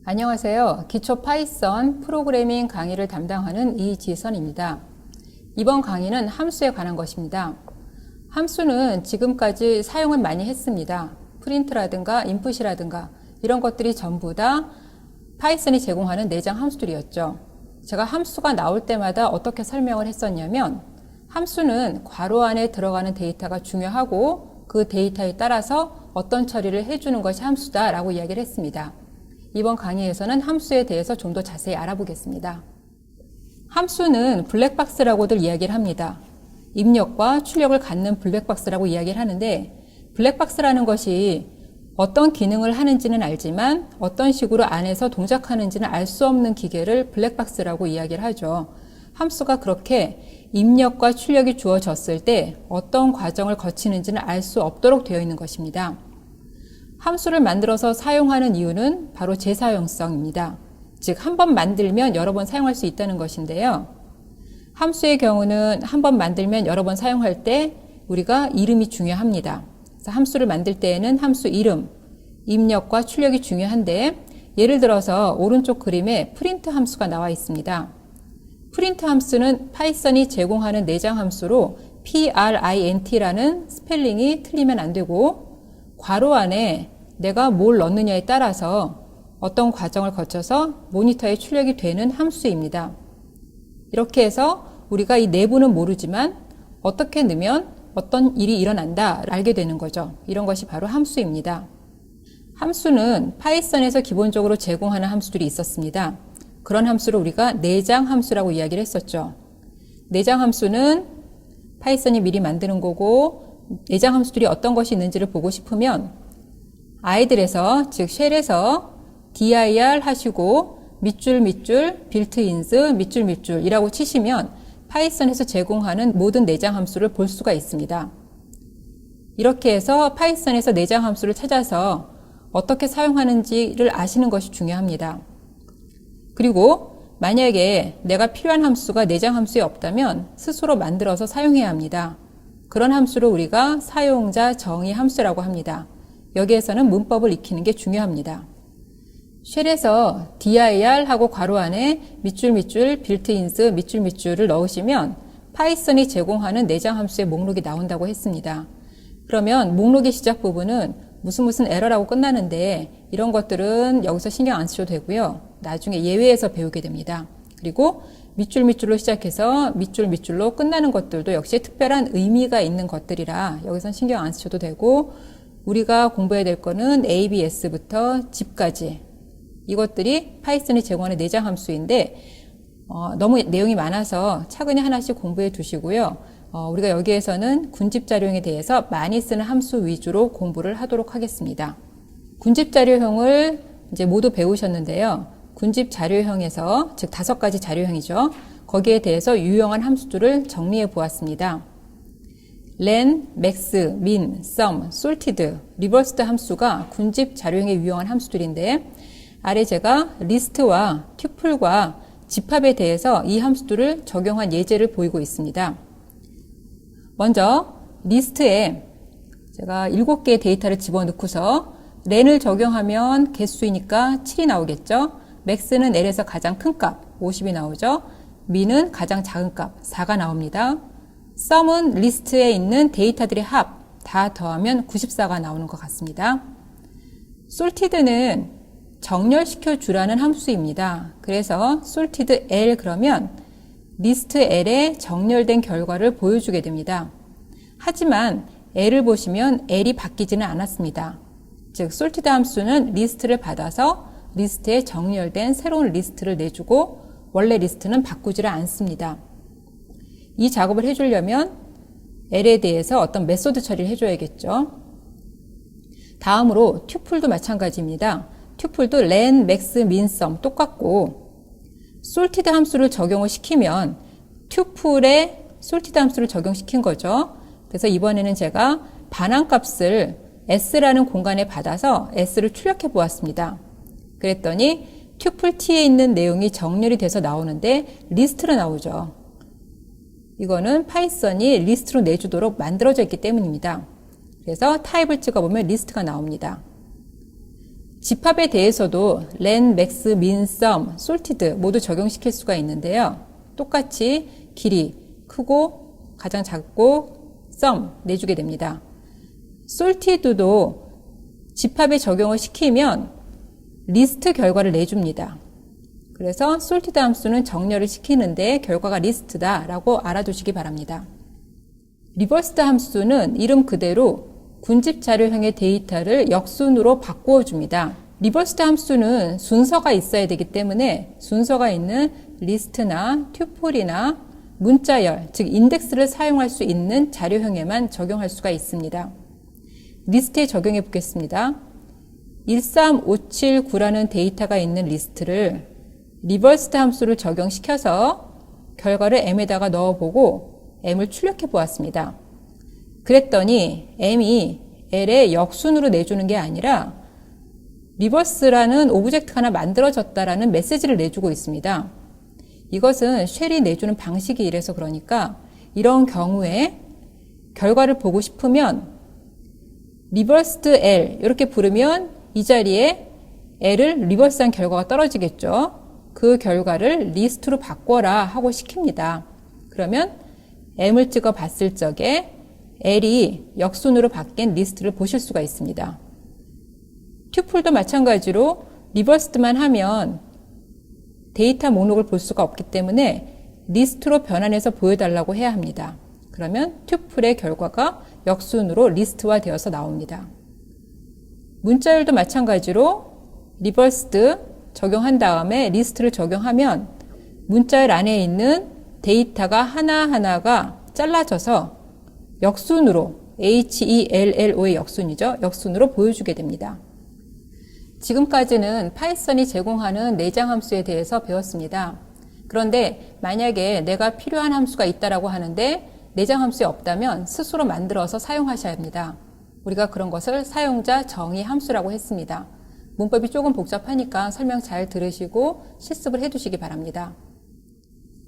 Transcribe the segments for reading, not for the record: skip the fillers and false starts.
안녕하세요. 기초 파이썬 프로그래밍 강의를 담당하는 이지선입니다. 이번 강의는 함수에 관한 것입니다. 함수는 지금까지 사용을 많이 했습니다. 프린트라든가 인풋이라든가 이런 것들이 전부 다 파이썬이 제공하는 내장 함수들이었죠. 제가 함수가 나올 때마다 어떻게 설명을 했었냐면 함수는 괄호 안에 들어가는 데이터가 중요하고 그 데이터에 따라서 어떤 처리를 해주는 것이 함수다라고 이야기를 했습니다. 이번 강의에서는 함수에 대해서 좀 더 자세히 알아보겠습니다. 함수는 블랙박스라고들 이야기를 합니다. 입력과 출력을 갖는 블랙박스라고 이야기를 하는데 블랙박스라는 것이 어떤 기능을 하는지는 알지만 어떤 식으로 안에서 동작하는지는 알 수 없는 기계를 블랙박스라고 이야기를 하죠. 함수가 그렇게 입력과 출력이 주어졌을 때 어떤 과정을 거치는지는 알 수 없도록 되어 있는 것입니다. 함수를 만들어서 사용하는 이유는 바로 재사용성입니다. 즉, 한 번 만들면 여러 번 사용할 수 있다는 것인데요. 함수의 경우는 한 번 만들면 여러 번 사용할 때 우리가 이름이 중요합니다. 그래서 함수를 만들 때에는 함수 이름, 입력과 출력이 중요한데 예를 들어서 오른쪽 그림에 프린트 함수가 나와 있습니다. 프린트 함수는 파이썬이 제공하는 내장 함수로 print라는 스펠링이 틀리면 안 되고 괄호 안에 내가 뭘 넣느냐에 따라서 어떤 과정을 거쳐서 모니터에 출력이 되는 함수입니다. 이렇게 해서 우리가 이 내부는 모르지만 어떻게 넣으면 어떤 일이 일어난다 알게 되는 거죠. 이런 것이 바로 함수입니다. 함수는 파이썬에서 기본적으로 제공하는 함수들이 있었습니다. 그런 함수를 우리가 내장 함수라고 이야기를 했었죠. 내장 함수는 파이썬이 미리 만드는 거고 내장 함수들이 어떤 것이 있는지를 보고 싶으면 아이들에서 즉 쉘에서 dir 하시고 밑줄 빌트인즈 밑줄이라고 치시면 파이썬에서 제공하는 모든 내장 함수를 볼 수가 있습니다. 이렇게 해서 파이썬에서 내장 함수를 찾아서 어떻게 사용하는지를 아시는 것이 중요합니다. 그리고 만약에 내가 필요한 함수가 내장 함수에 없다면 스스로 만들어서 사용해야 합니다. 그런 함수를 우리가 사용자 정의 함수라고 합니다. 여기에서는 문법을 익히는 게 중요합니다. 쉘에서 dir 하고 괄호 안에 밑줄 빌트인즈 밑줄을 넣으시면 파이썬이 제공하는 내장 함수의 목록이 나온다고 했습니다. 그러면 목록의 시작 부분은 무슨 에러라고 끝나는데 이런 것들은 여기서 신경 안 쓰셔도 되고요. 나중에 예외에서 배우게 됩니다. 그리고 밑줄로 시작해서 밑줄로 끝나는 것들도 역시 특별한 의미가 있는 것들이라 여기선 신경 안 쓰셔도 되고 우리가 공부해야 될 거는 ABS부터 집까지 이것들이 파이썬이 제공하는 내장 함수인데 너무 내용이 많아서 차근히 하나씩 공부해 두시고요. 우리가 여기에서는 군집 자료형에 대해서 많이 쓰는 함수 위주로 공부를 하도록 하겠습니다. 군집 자료형을 이제 모두 배우셨는데요. 군집 자료형에서 즉 5가지 자료형이죠. 거기에 대해서 유용한 함수들을 정리해 보았습니다. len, max, min, sum, sorted, reversed 함수가 군집 자료형에 유용한 함수들인데 아래 제가 리스트와 튜플과 집합에 대해서 이 함수들을 적용한 예제를 보이고 있습니다. 먼저 리스트에 제가 7개의 데이터를 집어넣고서 len을 적용하면 개수이니까 7이 나오겠죠. max는 l에서 가장 큰 값 50이 나오죠. min은 가장 작은 값 4가 나옵니다. sum은 리스트에 있는 데이터들의 합 다 더하면 94가 나오는 것 같습니다. sorted는 정렬시켜 주라는 함수입니다. 그래서 sorted L 그러면 리스트 L에 정렬된 결과를 보여주게 됩니다. 하지만 L을 보시면 L이 바뀌지는 않았습니다. 즉 sorted 함수는 리스트를 받아서 리스트에 정렬된 새로운 리스트를 내주고 원래 리스트는 바꾸지를 않습니다. 이 작업을 해주려면 L에 대해서 어떤 메소드 처리를 해줘야겠죠. 다음으로 튜플도 마찬가지입니다. 튜플도 len, max, min, sum 똑같고 sorted 함수를 적용을 시키면 튜플에 sorted 함수를 적용시킨 거죠. 그래서 이번에는 제가 반환값을 s라는 공간에 받아서 s를 출력해 보았습니다. 그랬더니 튜플 t에 있는 내용이 정렬이 돼서 나오는데 리스트로 나오죠. 이거는 파이썬이 리스트로 내주도록 만들어져 있기 때문입니다. 그래서 타입을 찍어보면 리스트가 나옵니다. 집합에 대해서도 len, max, min, sum, sorted 모두 적용시킬 수가 있는데요. 똑같이 길이 크고 가장 작고 sum 내주게 됩니다. sorted도 집합에 적용을 시키면 리스트 결과를 내줍니다. 그래서 sorted 함수는 정렬을 시키는데 결과가 리스트다 라고 알아두시기 바랍니다. reversed 함수는 이름 그대로 군집 자료형의 데이터를 역순으로 바꾸어 줍니다. reversed 함수는 순서가 있어야 되기 때문에 순서가 있는 리스트나 튜플이나 문자열, 즉 인덱스를 사용할 수 있는 자료형에만 적용할 수가 있습니다. 리스트에 적용해 보겠습니다. 13579라는 데이터가 있는 리스트를 reversed 함수를 적용시켜서 결과를 m에다가 넣어보고 m을 출력해 보았습니다. 그랬더니 m이 l의 역순으로 내주는 게 아니라 reverse라는 오브젝트가 하나 만들어졌다라는 메시지를 내주고 있습니다. 이것은 쉘이 내주는 방식이 이래서 그러니까 이런 경우에 결과를 보고 싶으면 reversed L 이렇게 부르면 이 자리에 L을 리버스한 결과가 떨어지겠죠. 그 결과를 리스트로 바꿔라 하고 시킵니다. 그러면 M을 찍어 봤을 적에 L이 역순으로 바뀐 리스트를 보실 수가 있습니다. 튜플도 마찬가지로 리버스드만 하면 데이터 목록을 볼 수가 없기 때문에 리스트로 변환해서 보여달라고 해야 합니다. 그러면 튜플의 결과가 역순으로 리스트화 되어서 나옵니다. 문자열도 마찬가지로 리버스드 적용한 다음에 리스트를 적용하면 문자열 안에 있는 데이터가 하나하나가 잘라져서 역순으로 HELLO의 역순이죠. 역순으로 보여주게 됩니다. 지금까지는 파이썬이 제공하는 내장 함수에 대해서 배웠습니다. 그런데 만약에 내가 필요한 함수가 있다라고 하는데 내장 함수에 없다면 스스로 만들어서 사용하셔야 합니다. 우리가 그런 것을 사용자 정의 함수라고 했습니다. 문법이 조금 복잡하니까 설명 잘 들으시고 실습을 해두시기 바랍니다.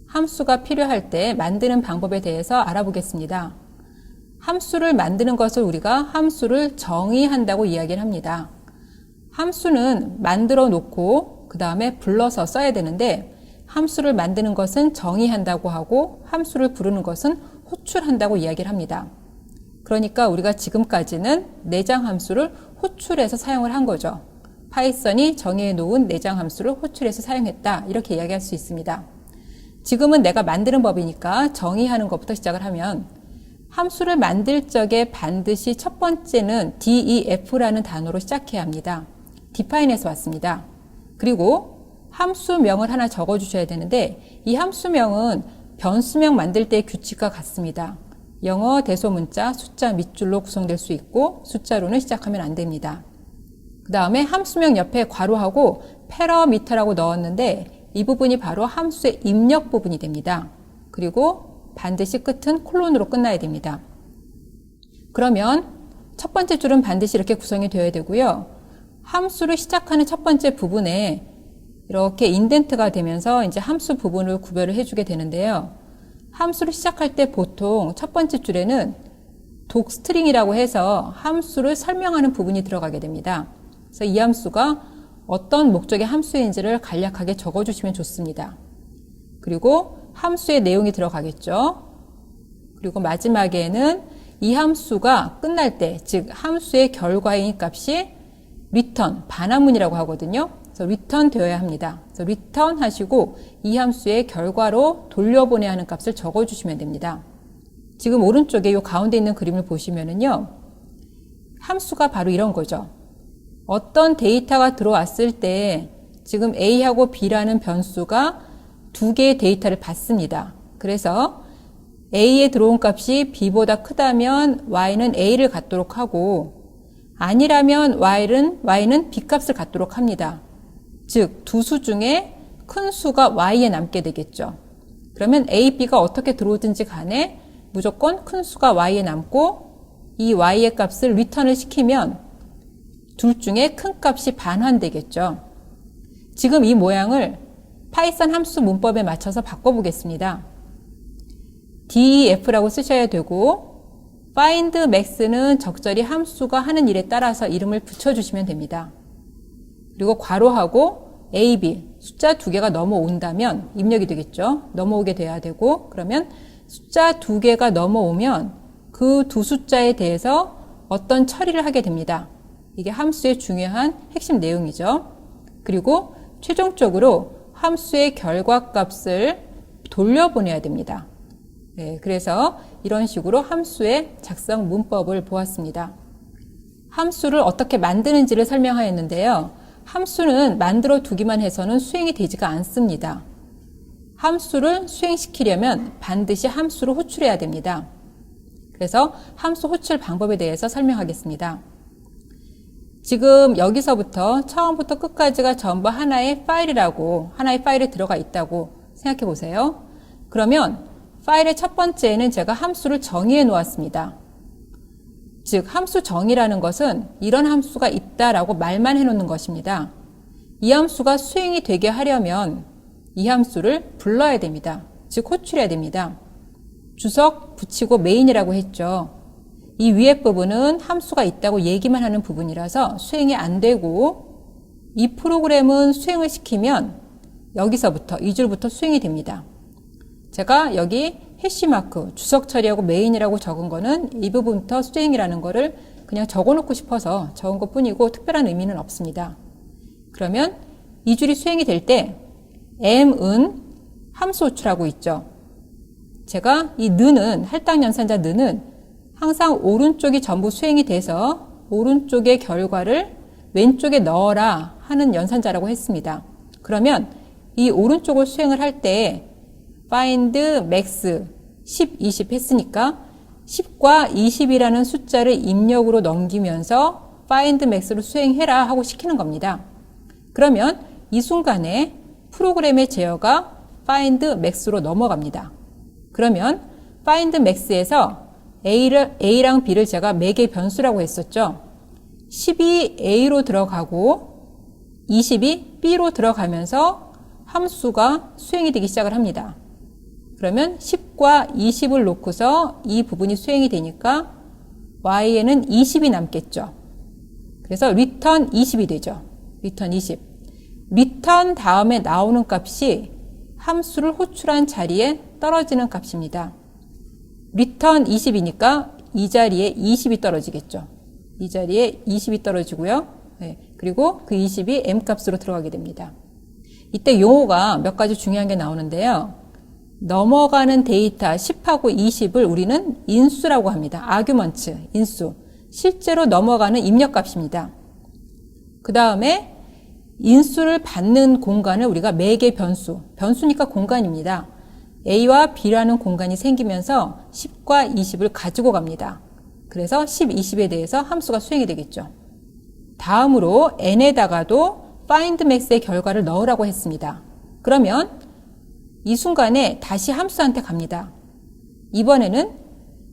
함수가 필요할 때 만드는 방법에 대해서 알아보겠습니다. 함수를 만드는 것을 우리가 함수를 정의한다고 이야기를 합니다. 함수는 만들어 놓고 그 다음에 불러서 써야 되는데 함수를 만드는 것은 정의한다고 하고 함수를 부르는 것은 호출한다고 이야기를 합니다. 그러니까 우리가 지금까지는 내장 함수를 호출해서 사용을 한 거죠. 파이썬이 정의해 놓은 내장 함수를 호출해서 사용했다 이렇게 이야기할 수 있습니다. 지금은 내가 만드는 법이니까 정의하는 것부터 시작을 하면 함수를 만들 적에 반드시 첫 번째는 def라는 단어로 시작해야 합니다. define에서 왔습니다. 그리고 함수명을 하나 적어주셔야 되는데 이 함수명은 변수명 만들 때의 규칙과 같습니다. 영어 대소문자 숫자 밑줄로 구성될 수 있고 숫자로는 시작하면 안 됩니다. 그 다음에 함수명 옆에 괄호하고 parameter라고 넣었는데 이 부분이 바로 함수의 입력 부분이 됩니다. 그리고 반드시 끝은 콜론으로 끝나야 됩니다. 그러면 첫 번째 줄은 반드시 이렇게 구성이 되어야 되고요. 함수를 시작하는 첫 번째 부분에 이렇게 인덴트가 되면서 이제 함수 부분을 구별을 해주게 되는데요. 함수를 시작할 때 보통 첫 번째 줄에는 docstring이라고 해서 함수를 설명하는 부분이 들어가게 됩니다. 그래서 이 함수가 어떤 목적의 함수인지를 간략하게 적어주시면 좋습니다. 그리고 함수의 내용이 들어가겠죠. 그리고 마지막에는 이 함수가 끝날 때, 즉 함수의 결과인 값이 return, 반환문이라고 하거든요. 그래서 return 되어야 합니다. 그래서 return 하시고 이 함수의 결과로 돌려보내야 하는 값을 적어주시면 됩니다. 지금 오른쪽에 이 가운데 있는 그림을 보시면은요. 함수가 바로 이런 거죠. 어떤 데이터가 들어왔을 때 지금 A하고 B라는 변수가 두 개의 데이터를 받습니다. 그래서 A에 들어온 값이 B보다 크다면 Y는 A를 갖도록 하고 아니라면 Y는 B 값을 갖도록 합니다. 즉, 두 수 중에 큰 수가 Y에 남게 되겠죠. 그러면 A, B가 어떻게 들어오든지 간에 무조건 큰 수가 Y에 남고 이 Y의 값을 리턴을 시키면 둘 중에 큰 값이 반환되겠죠. 지금 이 모양을 파이썬 함수 문법에 맞춰서 바꿔보겠습니다. def라고 쓰셔야 되고 find max는 적절히 함수가 하는 일에 따라서 이름을 붙여주시면 됩니다. 그리고 괄호하고 A, B 숫자 2개가 넘어온다면 입력이 되겠죠. 넘어오게 돼야 되고 그러면 숫자 2개가 넘어오면 그 두 숫자에 대해서 어떤 처리를 하게 됩니다. 이게 함수의 중요한 핵심 내용이죠. 그리고 최종적으로 함수의 결과값을 돌려보내야 됩니다. 네, 그래서 이런 식으로 함수의 작성 문법을 보았습니다. 함수를 어떻게 만드는지를 설명하였는데요. 함수는 만들어 두기만 해서는 수행이 되지가 않습니다. 함수를 수행시키려면 반드시 함수를 호출해야 됩니다. 그래서 함수 호출 방법에 대해서 설명하겠습니다. 지금 여기서부터 처음부터 끝까지가 전부 하나의 파일이라고, 하나의 파일에 들어가 있다고 생각해 보세요. 그러면 파일의 첫 번째에는 제가 함수를 정의해 놓았습니다. 즉 함수 정의라는 것은 이런 함수가 있다라고 말만 해놓는 것입니다. 이 함수가 수행이 되게 하려면 이 함수를 불러야 됩니다. 즉 호출해야 됩니다. 주석 붙이고 메인이라고 했죠. 이 위에 부분은 함수가 있다고 얘기만 하는 부분이라서 수행이 안 되고 이 프로그램은 수행을 시키면 여기서부터 이 줄부터 수행이 됩니다. 제가 여기 해시마크 주석 처리하고 메인이라고 적은 거는 이 부분부터 수행이라는 거를 그냥 적어놓고 싶어서 적은 것 뿐이고 특별한 의미는 없습니다. 그러면 이 줄이 수행이 될 때 m은 함수 호출하고 있죠. 제가 이 는은 할당연산자 는은 항상 오른쪽이 전부 수행이 돼서 오른쪽의 결과를 왼쪽에 넣어라 하는 연산자라고 했습니다. 그러면 이 오른쪽을 수행을 할 때 find max 10, 20 했으니까 10과 20이라는 숫자를 입력으로 넘기면서 find max를 수행해라 하고 시키는 겁니다. 그러면 이 순간에 프로그램의 제어가 find max로 넘어갑니다. 그러면 find max에서 A랑 B를 제가 매개 변수라고 했었죠. 10이 A로 들어가고 20이 B로 들어가면서 함수가 수행이 되기 시작을 합니다. 그러면 10과 20을 놓고서 이 부분이 수행이 되니까 Y에는 20이 남겠죠. 그래서 return 20이 되죠. return 20. return 다음에 나오는 값이 함수를 호출한 자리에 떨어지는 값입니다. return 20이니까 이 자리에 20이 떨어지겠죠. 이 자리에 20이 떨어지고요. 네, 그리고 그 20이 m값으로 들어가게 됩니다. 이때 용어가 몇 가지 중요한 게 나오는데요. 넘어가는 데이터 10하고 20을 우리는 인수라고 합니다. 아규먼트, 인수. 실제로 넘어가는 입력값입니다. 그 다음에 인수를 받는 공간을 우리가 매개 변수, 변수니까 공간입니다. A와 B라는 공간이 생기면서 10과 20을 가지고 갑니다. 그래서 10, 20에 대해서 함수가 수행이 되겠죠. 다음으로 n에다가도 find max의 결과를 넣으라고 했습니다. 그러면 이 순간에 다시 함수한테 갑니다. 이번에는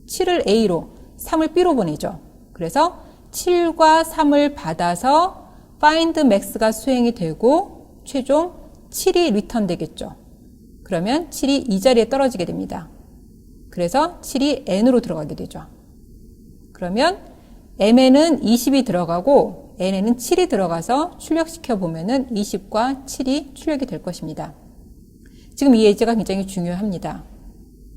7을 A로, 3을 B로 보내죠. 그래서 7과 3을 받아서 find max가 수행이 되고 최종 7이 리턴 되겠죠. 그러면 7이 이 자리에 떨어지게 됩니다. 그래서 7이 n으로 들어가게 되죠. 그러면 m에는 20이 들어가고 n에는 7이 들어가서 출력시켜 보면은 20과 7이 출력이 될 것입니다. 지금 이 예제가 굉장히 중요합니다.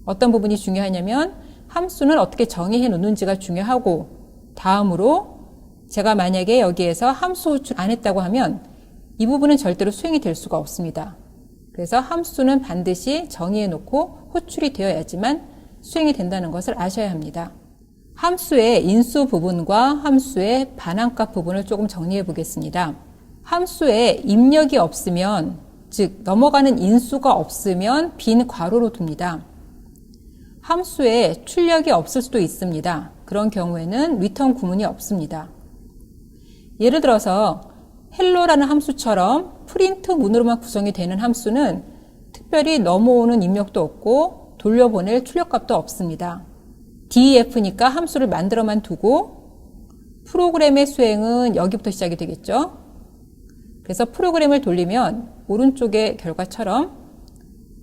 어떤 부분이 중요하냐면 함수는 어떻게 정의해 놓는지가 중요하고 다음으로 제가 만약에 여기에서 함수 호출 안 했다고 하면 이 부분은 절대로 수행이 될 수가 없습니다. 그래서 함수는 반드시 정의해 놓고 호출이 되어야지만 수행이 된다는 것을 아셔야 합니다. 함수의 인수 부분과 함수의 반환값 부분을 조금 정리해 보겠습니다. 함수에 입력이 없으면, 즉 넘어가는 인수가 없으면 빈 괄호로 둡니다. 함수에 출력이 없을 수도 있습니다. 그런 경우에는 return 구문이 없습니다. 예를 들어서 hello라는 함수처럼 프린트 문으로만 구성이 되는 함수는 특별히 넘어오는 입력도 없고 돌려보낼 출력값도 없습니다. DEF니까 함수를 만들어만 두고 프로그램의 수행은 여기부터 시작이 되겠죠. 그래서 프로그램을 돌리면 오른쪽의 결과처럼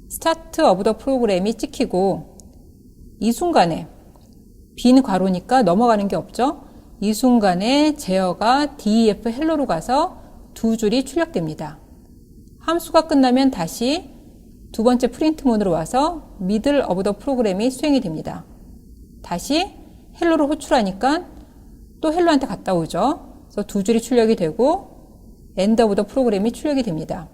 스타트 오브 더 프로그램이 찍히고 이 순간에 빈 괄호니까 넘어가는 게 없죠. 이 순간에 제어가 DEF 헬로로 가서 두 줄이 출력됩니다. 함수가 끝나면 다시 두 번째 프린트 문으로 와서 middle of the program이 수행이 됩니다. 다시 헬로로 호출하니까 또 헬로한테 갔다 오죠. 그래서 두 줄이 출력이 되고 end of the program이 출력이 됩니다.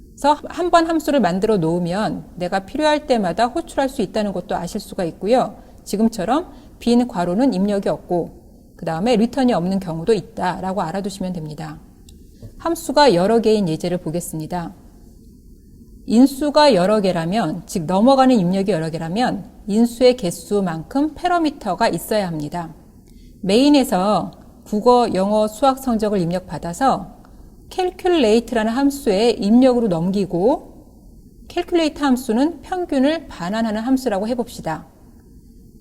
그래서 한 번 함수를 만들어 놓으면 내가 필요할 때마다 호출할 수 있다는 것도 아실 수가 있고요. 지금처럼 빈 괄호는 입력이 없고 그 다음에 리턴이 없는 경우도 있다라고 알아두시면 됩니다. 함수가 여러 개인 예제를 보겠습니다. 인수가 여러 개라면, 즉 넘어가는 입력이 여러 개라면 인수의 개수만큼 패러미터가 있어야 합니다. 메인에서 국어, 영어, 수학 성적을 입력받아서 calculate라는 함수에 입력으로 넘기고 calculate 함수는 평균을 반환하는 함수라고 해봅시다.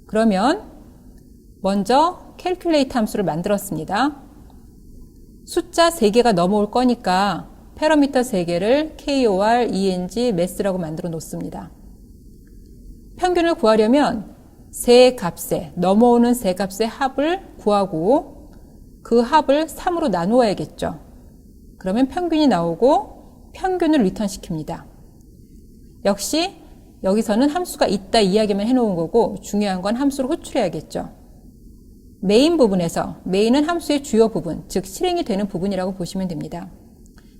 그러면 먼저 calculate 함수를 만들었습니다. 숫자 3개가 넘어올 거니까 패러미터 3개를 KOR, ENG, MAS라고 만들어 놓습니다. 평균을 구하려면 세 값에, 넘어오는 세 값의 합을 구하고 그 합을 3으로 나누어야겠죠. 그러면 평균이 나오고 평균을 리턴시킵니다. 역시 여기서는 함수가 있다 이야기만 해놓은 거고 중요한 건 함수를 호출해야겠죠. 메인 부분에서, 메인은 함수의 주요 부분, 즉 실행이 되는 부분이라고 보시면 됩니다.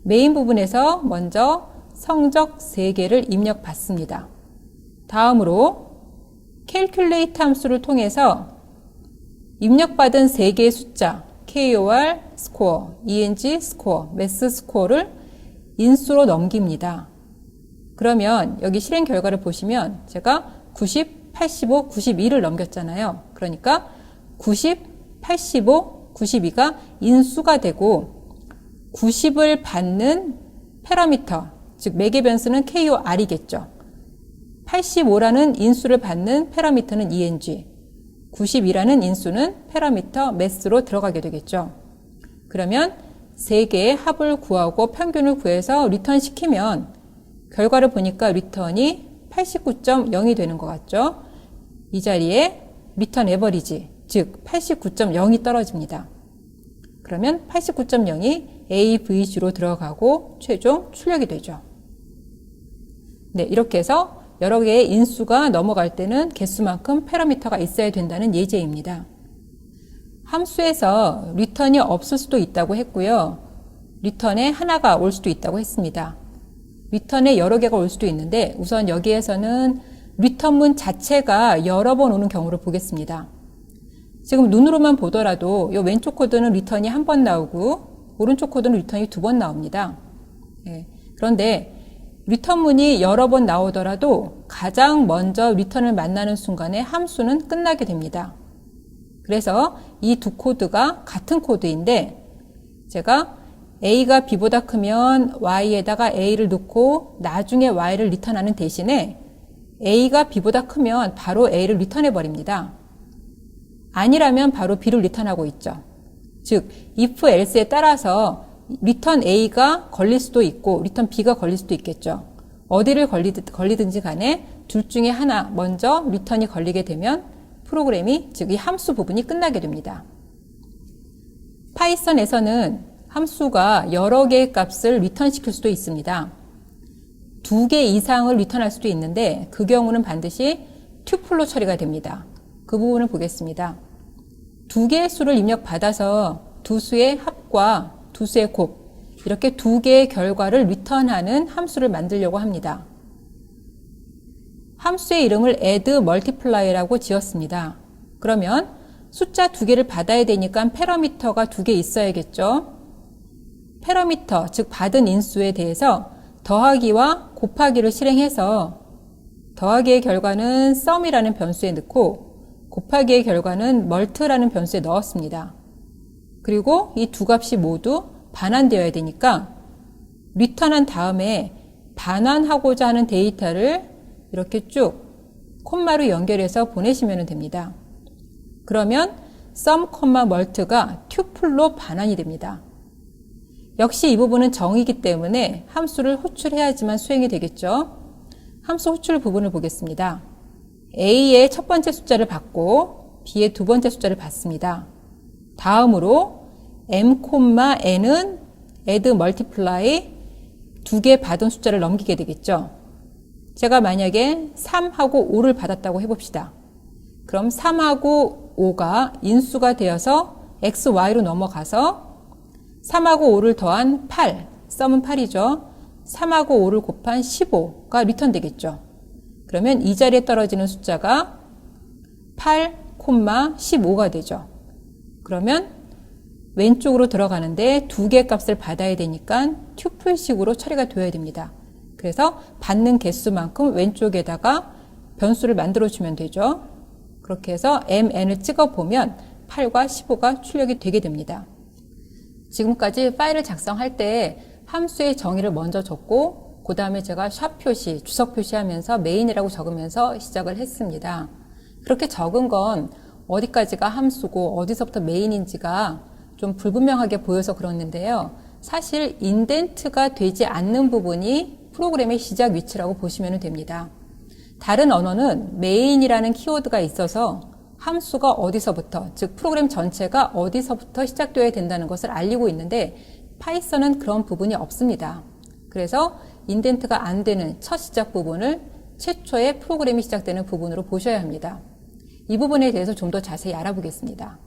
메인 부분에서 먼저 성적 3개를 입력받습니다. 다음으로 calculate 함수를 통해서 입력받은 3개의 숫자 KOR 스코어, ENG 스코어, MAS 스코어를 인수로 넘깁니다. 그러면 여기 실행 결과를 보시면 제가 90, 85, 92를 넘겼잖아요. 그러니까 90, 85, 92가 인수가 되고 90을 받는 패러미터, 즉 매개 변수는 KOR이겠죠. 85라는 인수를 받는 패러미터는 ENG, 92라는 인수는 패러미터 MAS로 들어가게 되겠죠. 그러면 3개의 합을 구하고 평균을 구해서 리턴 시키면 결과를 보니까 리턴이 89.0이 되는 것 같죠. 이 자리에 리턴 에버리지, 즉 89.0이 떨어집니다. 그러면 89.0이 AVG로 들어가고 최종 출력이 되죠. 네, 이렇게 해서 여러 개의 인수가 넘어갈 때는 개수만큼 패러미터가 있어야 된다는 예제입니다. 함수에서 리턴이 없을 수도 있다고 했고요. 리턴에 하나가 올 수도 있다고 했습니다. 리턴에 여러 개가 올 수도 있는데 우선 여기에서는 리턴문 자체가 여러 번 오는 경우를 보겠습니다. 지금 눈으로만 보더라도 이 왼쪽 코드는 리턴이 한 번 나오고 오른쪽 코드는 리턴이 2번 나옵니다. 네. 그런데 리턴문이 여러 번 나오더라도 가장 먼저 리턴을 만나는 순간에 함수는 끝나게 됩니다. 그래서 이 두 코드가 같은 코드인데 제가 A가 B보다 크면 Y에다가 A를 넣고 나중에 Y를 리턴하는 대신에 A가 B보다 크면 바로 A를 리턴해 버립니다. 아니라면 바로 B를 리턴하고 있죠. 즉 if else에 따라서 리턴 A가 걸릴 수도 있고 리턴 B가 걸릴 수도 있겠죠. 어디를 걸리든지 간에 둘 중에 하나 먼저 리턴이 걸리게 되면 프로그램이, 즉 이 함수 부분이 끝나게 됩니다. 파이썬에서는 함수가 여러 개의 값을 리턴시킬 수도 있습니다. 2개 이상을 리턴할 수도 있는데 그 경우는 반드시 튜플로 처리가 됩니다. 그 부분을 보겠습니다. 2개의 수를 입력받아서 두 수의 합과 두 수의 곱, 이렇게 2개의 결과를 리턴하는 함수를 만들려고 합니다. 함수의 이름을 add multiply라고 지었습니다. 그러면 숫자 2개를 받아야 되니까 패러미터가 2개 있어야겠죠. 패러미터, 즉 받은 인수에 대해서 더하기와 곱하기를 실행해서 더하기의 결과는 sum이라는 변수에 넣고 곱하기의 결과는 mult라는 변수에 넣었습니다. 그리고 이 두 값이 모두 반환되어야 되니까 리턴한 다음에 반환하고자 하는 데이터를 이렇게 쭉 콤마로 연결해서 보내시면 됩니다. 그러면 sum, mult가 튜플로 반환이 됩니다. 역시 이 부분은 정이기 때문에 함수를 호출해야지만 수행이 되겠죠. 함수 호출 부분을 보겠습니다. A의 첫 번째 숫자를 받고 B의 두 번째 숫자를 받습니다. 다음으로 m, n은 add, multiply 두 개 받은 숫자를 넘기게 되겠죠. 제가 만약에 3하고 5를 받았다고 해봅시다. 그럼 3하고 5가 인수가 되어서 x, y로 넘어가서 3하고 5를 더한 8, 썸은 8이죠. 3하고 5를 곱한 15가 리턴 되겠죠. 그러면 이 자리에 떨어지는 숫자가 8, 15가 되죠. 그러면 왼쪽으로 들어가는데 두 개 값을 받아야 되니까 튜플식으로 처리가 되어야 됩니다. 그래서 받는 개수만큼 왼쪽에다가 변수를 만들어주면 되죠. 그렇게 해서 mn을 찍어보면 8과 15가 출력이 되게 됩니다. 지금까지 파일을 작성할 때 함수의 정의를 먼저 줬고 그 다음에 제가 샵 표시, 주석 표시하면서 메인이라고 적으면서 시작을 했습니다. 그렇게 적은 건 어디까지가 함수고 어디서부터 메인인지가 좀 불분명하게 보여서 그렇는데요. 사실 인덴트가 되지 않는 부분이 프로그램의 시작 위치라고 보시면 됩니다. 다른 언어는 메인이라는 키워드가 있어서 함수가 어디서부터, 즉 프로그램 전체가 어디서부터 시작되어야 된다는 것을 알리고 있는데 파이썬은 그런 부분이 없습니다. 그래서 인덴트가 안 되는 첫 시작 부분을 최초의 프로그램이 시작되는 부분으로 보셔야 합니다. 이 부분에 대해서 좀 더 자세히 알아보겠습니다.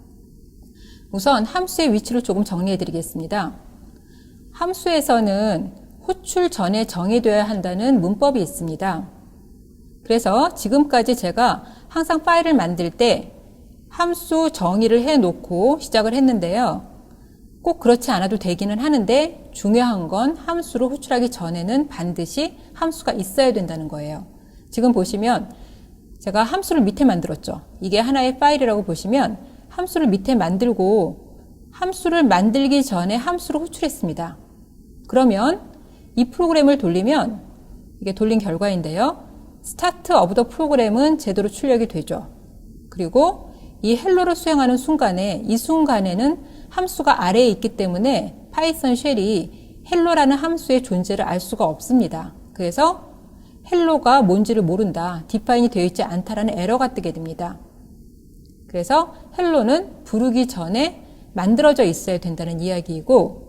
우선 함수의 위치를 조금 정리해 드리겠습니다. 함수에서는 호출 전에 정의되어야 한다는 문법이 있습니다. 그래서 지금까지 제가 항상 파일을 만들 때 함수 정의를 해놓고 시작을 했는데요. 꼭 그렇지 않아도 되기는 하는데 중요한 건 함수를 호출하기 전에는 반드시 함수가 있어야 된다는 거예요. 지금 보시면 제가 함수를 밑에 만들었죠. 이게 하나의 파일이라고 보시면 함수를 밑에 만들고 함수를 만들기 전에 함수를 호출했습니다. 그러면 이 프로그램을 돌리면 이게 돌린 결과인데요. 스타트 오브 더 프로그램은 제대로 출력이 되죠. 그리고 이 헬로를 수행하는 순간에 이 순간에는 함수가 아래에 있기 때문에 파이썬 쉘이 헬로라는 함수의 존재를 알 수가 없습니다. 그래서 헬로가 뭔지를 모른다, 디파인이 되어 있지 않다라는 에러가 뜨게 됩니다. 그래서 헬로는 부르기 전에 만들어져 있어야 된다는 이야기이고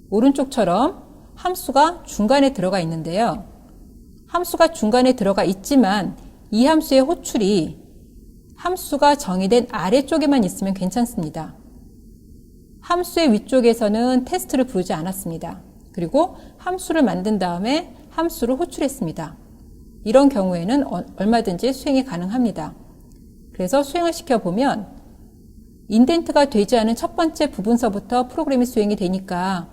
오른쪽처럼 함수가 중간에 들어가 있는데요. 함수가 중간에 들어가 있지만 이 함수의 호출이 함수가 정의된 아래쪽에만 있으면 괜찮습니다. 함수의 위쪽에서는 테스트를 부르지 않았습니다. 그리고 함수를 만든 다음에 함수를 호출했습니다. 이런 경우에는 얼마든지 수행이 가능합니다. 그래서 수행을 시켜보면 인덴트가 되지 않은 첫 번째 부분서부터 프로그램이 수행이 되니까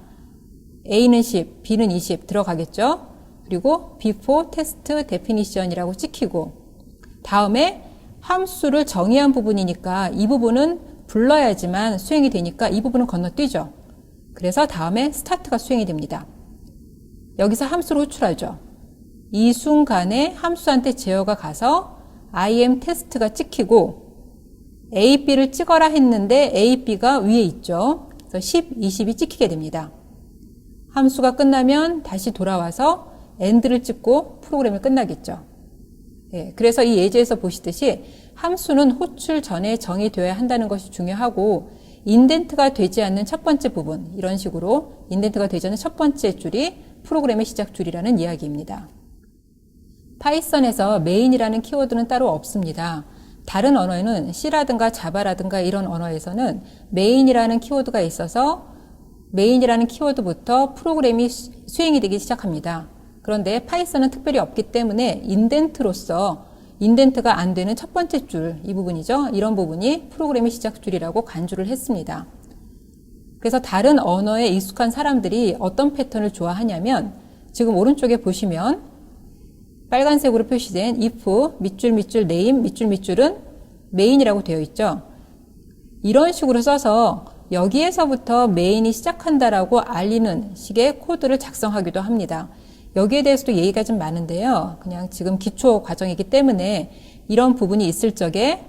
A는 10, B는 20 들어가겠죠. 그리고 before test definition이라고 찍히고 다음에 함수를 정의한 부분이니까 이 부분은 불러야지만 수행이 되니까 이 부분은 건너뛰죠. 그래서 다음에 start가 수행이 됩니다. 여기서 함수를 호출하죠. 이 순간에 함수한테 제어가 가서 im test가 찍히고 A, B를 찍어라 했는데 A, B가 위에 있죠. 그래서 10, 20이 찍히게 됩니다. 함수가 끝나면 다시 돌아와서 end를 찍고 프로그램이 끝나겠죠. 예, 그래서 이 예제에서 보시듯이 함수는 호출 전에 정의되어야 한다는 것이 중요하고 인덴트가 되지 않는 첫 번째 부분, 이런 식으로 인덴트가 되지 않는 첫 번째 줄이 프로그램의 시작 줄이라는 이야기입니다. 파이썬에서 메인이라는 키워드는 따로 없습니다. 다른 언어에는 C라든가 자바라든가 이런 언어에서는 메인이라는 키워드가 있어서 메인이라는 키워드부터 프로그램이 수행이 되기 시작합니다. 그런데 파이썬은 특별히 없기 때문에 인덴트로서 인덴트가 안 되는 첫 번째 줄, 이 부분이죠. 이런 부분이 프로그램의 시작 줄이라고 간주를 했습니다. 그래서 다른 언어에 익숙한 사람들이 어떤 패턴을 좋아하냐면 지금 오른쪽에 보시면 빨간색으로 표시된 if, 밑줄, name, 밑줄은 main이라고 되어 있죠. 이런 식으로 써서 여기에서부터 메인이 시작한다라고 알리는 식의 코드를 작성하기도 합니다. 여기에 대해서도 얘기가 좀 많은데요. 그냥 지금 기초 과정이기 때문에 이런 부분이 있을 적에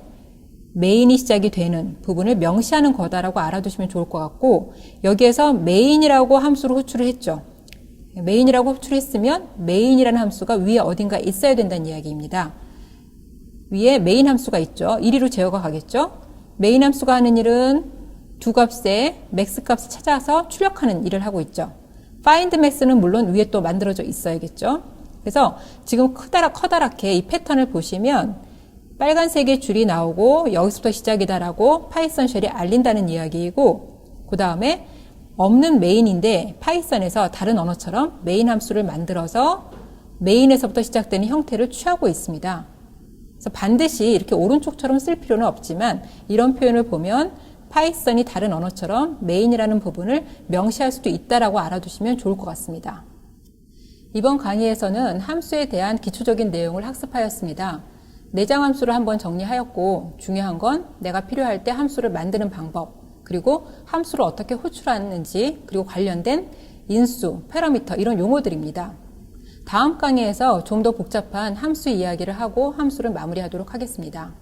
메인이 시작이 되는 부분을 명시하는 거다라고 알아두시면 좋을 것 같고 여기에서 메인이라고 함수를 호출을 했죠. 메인이라고 호출했으면 메인이라는 함수가 위에 어딘가 있어야 된다는 이야기입니다. 위에 메인 함수가 있죠. 1위로 제어가 가겠죠. 메인 함수가 하는 일은 두 값의 맥스 값을 찾아서 출력하는 일을 하고 있죠. find max는 물론 위에 또 만들어져 있어야겠죠. 그래서 지금 커다랗게 이 패턴을 보시면 빨간색의 줄이 나오고 여기서부터 시작이다라고 파이썬 쉘이 알린다는 이야기이고, 그 다음에 없는 메인인데 파이썬에서 다른 언어처럼 메인 함수를 만들어서 메인에서부터 시작되는 형태를 취하고 있습니다. 그래서 반드시 이렇게 오른쪽처럼 쓸 필요는 없지만 이런 표현을 보면 파이썬이 다른 언어처럼 메인이라는 부분을 명시할 수도 있다라고 알아두시면 좋을 것 같습니다. 이번 강의에서는 함수에 대한 기초적인 내용을 학습하였습니다. 내장 함수를 한번 정리하였고, 중요한 건 내가 필요할 때 함수를 만드는 방법, 그리고 함수를 어떻게 호출하는지, 그리고 관련된 인수, 패러미터 이런 용어들입니다. 다음 강의에서 좀 더 복잡한 함수 이야기를 하고 함수를 마무리하도록 하겠습니다.